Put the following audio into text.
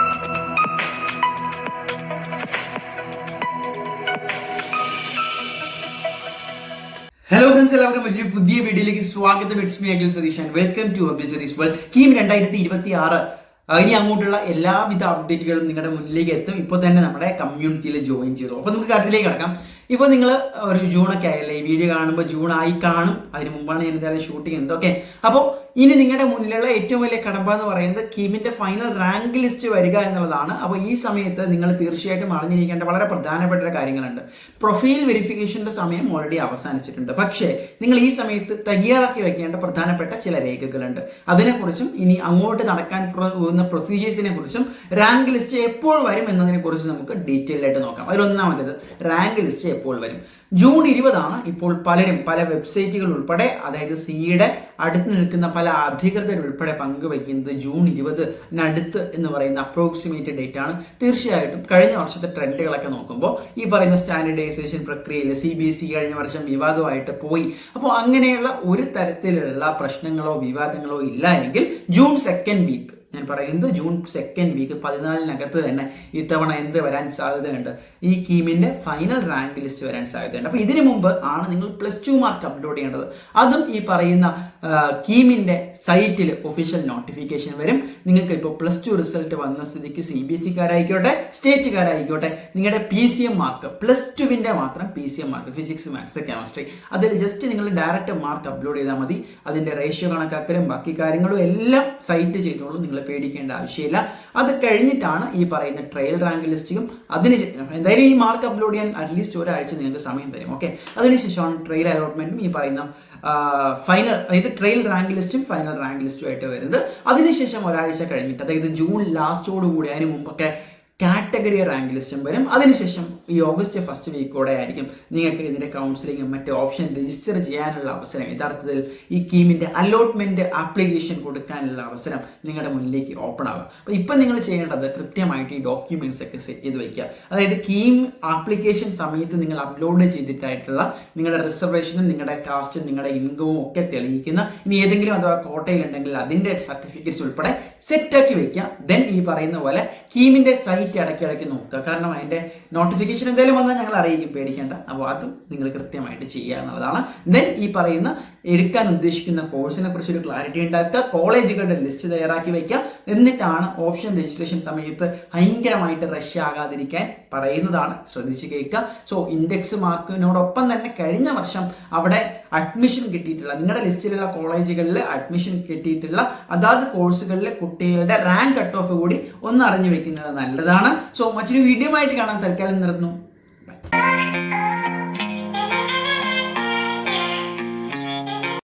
Hello friends, എല്ലാവർക്കും മറ്റൊരു പുതിയ വീഡിയോയിലേക്ക് സ്വാഗതം. It's me Akhil Satheesh and welcome to Akhil Satheesh world. KEAM 2026 ഇനി അങ്ങോട്ടുള്ള എല്ലാവിധ അപ്ഡേറ്റുകളും നിങ്ങളുടെ മുന്നിലേക്ക് എത്തും. ഇപ്പോൾ തന്നെ നമ്മുടെ കമ്മ്യൂണിറ്റിയിൽ ജോയിൻ ചെയ്തു. അപ്പോൾ നമുക്ക് കാര്യത്തിലേക്ക് കിടക്കാം. ഇപ്പോൾ നിങ്ങൾ ഒരു ജൂണൊക്കെ ആയല്ലേ, ഈ വീഡിയോ കാണുമ്പോൾ ജൂൺ ആയി കാണും. അതിന് മുമ്പാണ് ഞാൻ എന്തായാലും ഷൂട്ടിംഗ് എന്തൊക്കെ. അപ്പോൾ ഇനി നിങ്ങളുടെ മുന്നിലുള്ള ഏറ്റവും വലിയ കടമ്പ എന്ന് പറയുന്നത് കീമിന്റെ ഫൈനൽ റാങ്ക് ലിസ്റ്റ് വരിക എന്നുള്ളതാണ്. അപ്പോൾ ഈ സമയത്ത് നിങ്ങൾ തീർച്ചയായിട്ടും അറിഞ്ഞിരിക്കേണ്ട വളരെ പ്രധാനപ്പെട്ട കാര്യങ്ങളുണ്ട്. പ്രൊഫൈൽ വെരിഫിക്കേഷന്റെ സമയം ഓൾറെഡി അവസാനിച്ചിട്ടുണ്ട്. പക്ഷേ നിങ്ങൾ ഈ സമയത്ത് തയ്യാറാക്കി വെക്കേണ്ട പ്രധാനപ്പെട്ട ചില രേഖകളുണ്ട്. അതിനെക്കുറിച്ചും ഇനി അങ്ങോട്ട് നടക്കാൻ പോകുന്ന പ്രൊസീജിയേഴ്സിനെ കുറിച്ചും റാങ്ക് ലിസ്റ്റ് എപ്പോൾ വരും എന്നതിനെ കുറിച്ച് നമുക്ക് ഡീറ്റെയിൽ ആയിട്ട് നോക്കാം. അതിലൊന്നാമത്തേത് റാങ്ക് ലിസ്റ്റ് എപ്പോൾ വരും. ജൂൺ 20 ഇപ്പോൾ പലരും പല വെബ്സൈറ്റുകൾ ഉൾപ്പെടെ, അതായത് സിയുടെ അടുത്ത് നിൽക്കുന്ന പല അധികൃതർ ഉൾപ്പെടെ പങ്കുവയ്ക്കുന്നത് ജൂൺ 20 എന്ന് പറയുന്ന അപ്രോക്സിമേറ്റ് ഡേറ്റ് ആണ്. തീർച്ചയായിട്ടും കഴിഞ്ഞ വർഷത്തെ ട്രെൻഡുകളൊക്കെ നോക്കുമ്പോൾ ഈ പറയുന്ന സ്റ്റാൻഡർഡൈസേഷൻ പ്രക്രിയയിൽ CBSE കഴിഞ്ഞ വർഷം വിവാദമായിട്ട് പോയി. അപ്പോൾ അങ്ങനെയുള്ള ഒരു തരത്തിലുള്ള പ്രശ്നങ്ങളോ വിവാദങ്ങളോ ഇല്ല എങ്കിൽ ജൂൺ 2nd വീക്ക്, ഞാൻ പറയുന്നത് ജൂൺ 2nd വീക്ക് 14-നകത്ത് തന്നെ ഇത്തവണ എന്ത് വരാൻ സാധ്യതയുണ്ട്? ഈ കീമിന്റെ ഫൈനൽ റാങ്ക് ലിസ്റ്റ് വരാൻ സാധ്യതയുണ്ട്. അപ്പോൾ ഇതിനു മുമ്പ് ആണ് നിങ്ങൾ +2 മാർക്ക് അപ്ലോഡ് ചെയ്യേണ്ടത്. അതും ഈ പറയുന്ന കീമിന്റെ സൈറ്റിൽ ഒഫീഷ്യൽ നോട്ടിഫിക്കേഷൻ വരും. നിങ്ങൾക്ക് ഇപ്പോൾ +2 റിസൾട്ട് വന്ന സ്ഥിതിക്ക് CBSE-കാരായിക്കോട്ടെ സ്റ്റേറ്റുകാരായിക്കോട്ടെ, നിങ്ങളുടെ PCM മാർക്ക്, +2വിന്റെ മാത്രം PCM mark, physics, maths, chemistry, അതിൽ ജസ്റ്റ് നിങ്ങൾ ഡയറക്റ്റ് മാർക്ക് അപ്ലോഡ് ചെയ്താൽ മതി. അതിന്റെ റേഷ്യോ കണക്കാക്കലും ബാക്കി കാര്യങ്ങളും എല്ലാം സൈറ്റ് ചെയ്തോളൂ. നിങ്ങൾ പേടിക്കേണ്ട ആവശ്യമില്ല. അത് കഴിഞ്ഞിട്ടാണ് ഈ പറയുന്ന ട്രയൽ റാങ്ക് ലിസ്റ്റും. അതിനുശേഷം എന്തായാലും ഈ മാർക്ക് അപ്ലോഡ് ചെയ്യാൻ അറ്റ്ലീസ്റ്റ് ഒരാഴ്ച നിങ്ങൾക്ക് സമയം തരും. ഓക്കെ, അതിനുശേഷമാണ് ട്രയൽ അലോട്ട്മെന്റും ഈ പറയുന്ന ഫൈനൽ, അതായത് ട്രയൽ റാങ്ക് ലിസ്റ്റും ഫൈനൽ റാങ്ക് ലിസ്റ്റും ആയിട്ട് വരുന്നത്. അതിനുശേഷം ഒരാഴ്ച കഴിഞ്ഞിട്ട്, അതായത് ജൂൺ ലാസ്റ്റോടുകൂടി, അതിന് മുമ്പൊക്കെ കാറ്റഗറി റാങ്ക് ലിസ്റ്റും വരും. അതിനുശേഷം ഈ ഓഗസ്റ്റ് 1st വീക്കോടെ ആയിരിക്കും നിങ്ങൾക്ക് ഇതിന്റെ കൗൺസിലിംഗും മറ്റു ഓപ്ഷൻ രജിസ്റ്റർ ചെയ്യാനുള്ള അവസരം, യഥാർത്ഥത്തിൽ ഈ കീമിന്റെ അലോട്ട്മെന്റ് ആപ്ലിക്കേഷൻ കൊടുക്കാനുള്ള അവസരം നിങ്ങളുടെ മുന്നിലേക്ക് ഓപ്പൺ ആകും. അപ്പോൾ ഇപ്പം നിങ്ങൾ ചെയ്യേണ്ടത് കൃത്യമായിട്ട് ഈ ഡോക്യുമെന്റ്സ് ഒക്കെ സെറ്റ് ചെയ്ത് വയ്ക്കുക. അതായത് കീം ആപ്ലിക്കേഷൻ സമയത്ത് നിങ്ങൾ അപ്ലോഡ് ചെയ്തിട്ടായിട്ടുള്ള നിങ്ങളുടെ റിസർവേഷനും നിങ്ങളുടെ കാസ്റ്റും നിങ്ങളുടെ ഇൻകവും ഒക്കെ തെളിയിക്കുന്ന, ഇനി ഏതെങ്കിലും അഥവാ കോട്ടയുണ്ടെങ്കിൽ അതിന്റെ സർട്ടിഫിക്കറ്റ്സ് ഉൾപ്പെടെ സെറ്റാക്കി വെക്കുക. ദെൻ ഈ പറയുന്ന പോലെ കീമിന്റെ സൈറ്റ് ഇടയ്ക്കിടയ്ക്ക് നോക്കുക. കാരണം അതിന്റെ നോട്ടിഫിക്കേഷൻ എന്തായാലും വന്നാൽ ഞങ്ങൾ അറിയിക്കും, പേടിക്കേണ്ട. അപ്പോൾ അതും നിങ്ങൾ കൃത്യമായിട്ട് ചെയ്യുക എന്നുള്ളതാണ്. ദെൻ ഈ പറയുന്ന എടുക്കാൻ ഉദ്ദേശിക്കുന്ന കോഴ്സിനെ കുറിച്ച് ഒരു ക്ലാരിറ്റി ഉണ്ടാക്കുക. കോളേജുകളുടെ ലിസ്റ്റ് തയ്യാറാക്കി വയ്ക്കുക. എന്നിട്ടാണ് ഓപ്ഷൻ രജിസ്ട്രേഷൻ സമയത്ത് ഭയങ്കരമായിട്ട് റഷ് ആകാതിരിക്കാൻ പറയുന്നതാണ്. ശ്രദ്ധിച്ച് കേൾക്കുക. സോ ഇൻഡെക്സ് മാർക്കിനോടൊപ്പം തന്നെ കഴിഞ്ഞ വർഷം അവിടെ അഡ്മിഷൻ കിട്ടിയിട്ടുള്ള, നിങ്ങളുടെ ലിസ്റ്റിലുള്ള കോളേജുകളിൽ അഡ്മിഷൻ കിട്ടിയിട്ടുള്ള അതാത് കോഴ്സുകളിലെ കുട്ടികളുടെ റാങ്ക് കട്ട് ഓഫ് കൂടി ഒന്ന് അറിഞ്ഞു വെക്കുന്നത് നല്ലതാണ്. സോ മറ്റൊരു വീഡിയോ ആയിട്ട് കാണാൻ തൽക്കാലം നിർത്തുന്നു.